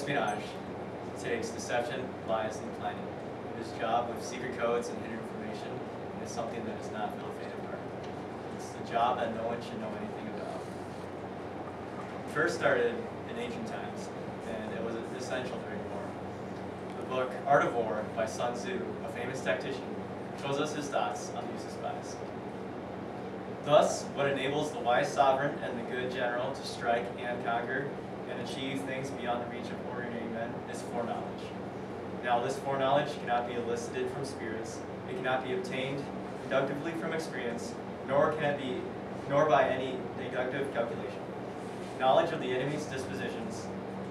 Espionage takes deception, lies, and planning. His job with secret codes and hidden information is something that is not Phil Fadenberg. It's the job that no one should know anything about. It first started in ancient times, and it was essential during war. The book Art of War by Sun Tzu, a famous tactician, shows us his thoughts on the use of spies. Thus, what enables the wise sovereign and the good general to strike and conquer and achieve things beyond the reach of ordinary men is foreknowledge. Now, this foreknowledge cannot be elicited from spirits, it cannot be obtained deductively from experience, nor by any deductive calculation. Knowledge of the enemy's dispositions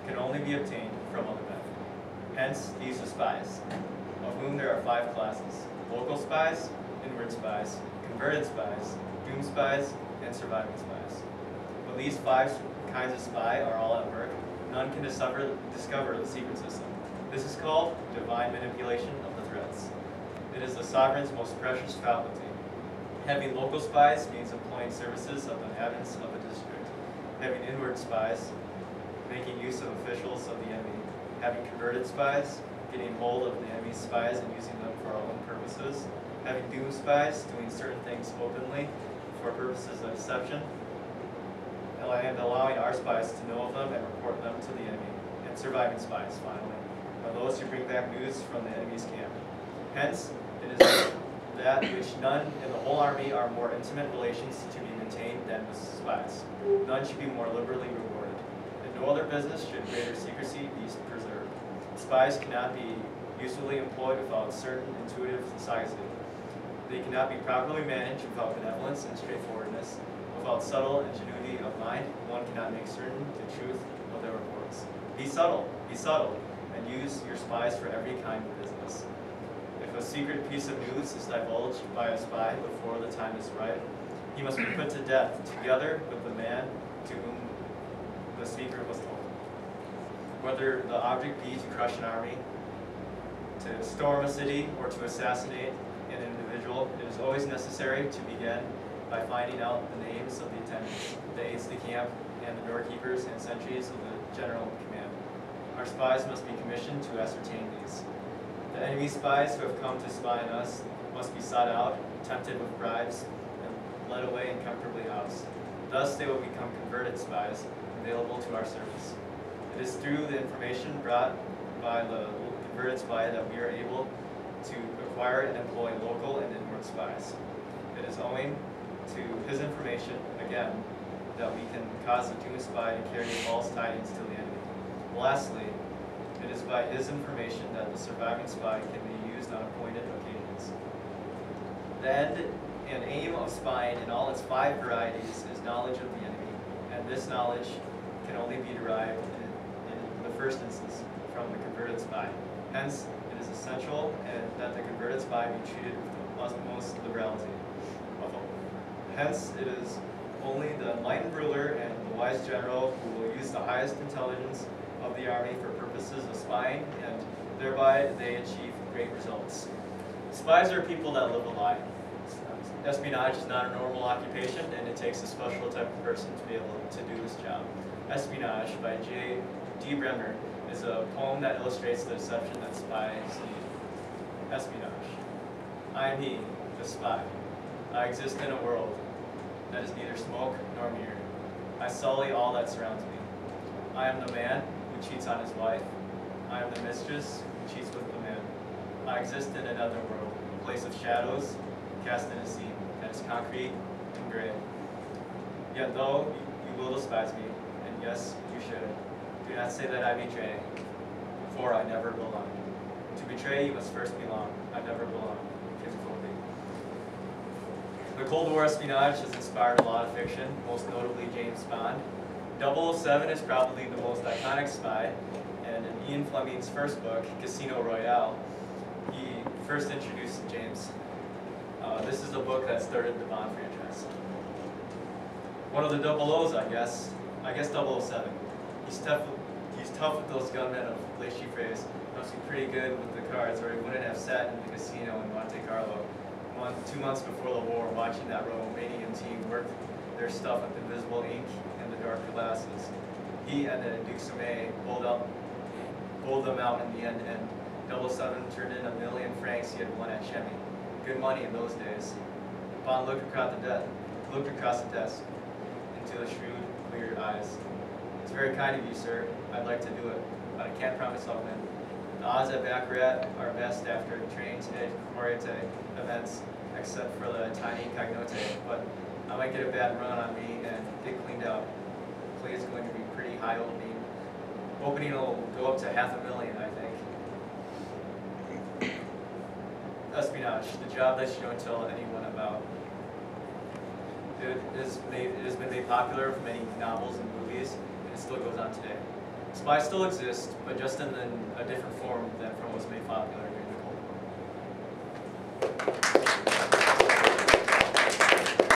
can only be obtained from other men. Hence, these are spies, of whom there are 5 classes: local spies, inward spies, converted spies, doom spies, and surviving spies. When these 5 kinds of spy are all at work, none can discover the secret system. This is called divine manipulation of the threats. It is the sovereign's most precious faculty. Having local spies means employing services of the inhabitants of a district. Having inward spies, making use of officials of the enemy. Having converted spies, getting hold of the enemy's spies and using them for our own purposes. Having doom spies, doing certain things openly for purposes of deception, and allowing our spies to know of them and report them to the enemy. And surviving spies, finally, are those who bring back news from the enemy's camp. Hence, it is that which none in the whole army are more intimate relations to be maintained than with spies. None should be more liberally rewarded. In no other business should greater secrecy be preserved. Spies cannot be usefully employed without certain intuitive sagacity. They cannot be properly managed without benevolence and straightforwardness. Without subtle ingenuity of mind, one cannot make certain the truth of their reports. Be subtle, and use your spies for every kind of business. If a secret piece of news is divulged by a spy before the time is ripe, he must be put to death, together with the man to whom the secret was told. Whether the object be to crush an army, to storm a city, or to assassinate an individual, it is always necessary to begin by finding out the names of the attendants, the aides-de-camp, and the doorkeepers and sentries of the general command. Our spies must be commissioned to ascertain these. The enemy spies who have come to spy on us must be sought out, tempted with bribes, and led away and comfortably housed. Thus they will become converted spies, available to our service. It is through the information brought by the converted spy that we are able to acquire and employ local and inward spies. It is owing to his information, again, that we can cause the doomed spy to carry false tidings to the enemy. Lastly, it is by his information that the surviving spy can be used on appointed occasions. The end and aim of spying in all its 5 varieties is knowledge of the enemy, and this knowledge can only be derived in the first instance from the converted spy. Hence, it is essential that the converted spy be treated with the utmost liberality. Hence, it is only the enlightened ruler and the wise general who will use the highest intelligence of the army for purposes of spying, and thereby they achieve great results. Spies are people that live a lie. Espionage is not a normal occupation, and it takes a special type of person to be able to do this job. Espionage by J.D. Bremner is a poem that illustrates the deception that spies need. Espionage. I am he, the spy. I exist in a world that is neither smoke nor mirror. I sully all that surrounds me. I am the man who cheats on his wife. I am the mistress who cheats with the man. I exist in another world, a place of shadows, cast in a scene that is concrete and gray. Yet though you will despise me, and yes, you should, do not say that I betray, for I never belong. To betray, you must first belong. I never belong. The Cold War espionage has inspired a lot of fiction, most notably James Bond. 007 is probably the most iconic spy, and in Ian Fleming's first book, Casino Royale, he first introduced James. This is the book that started the Bond franchise. One of the 00s, I guess 007. He's tough with those gunmen of Les Chiffres. Must be pretty good with the cards, or he wouldn't have sat in the casino in Monte Carlo 2 months before the war, watching that Romanian team work their stuff with invisible ink and the dark glasses. He and the Duke Sumet pulled up pulled them out in the end, and 007 turned in £1,000,000 he had won at Chemie. Good money in those days. Bond looked across the desk into the shrewd, clear eyes. It's very kind of you, sir. I'd like to do it, but I can't promise I'll win. The odds at Baccarat are best after trains at Corriete events, except for the tiny Cognote, but I might get a bad run on me and get cleaned out. Play is going to be pretty high opening. Opening will go up to $500,000, I think. Espionage, the job that you don't tell anyone about. It has been made popular from many novels and movies, and it still goes on today. Spies still exist, but just in a different form than from what was made popular.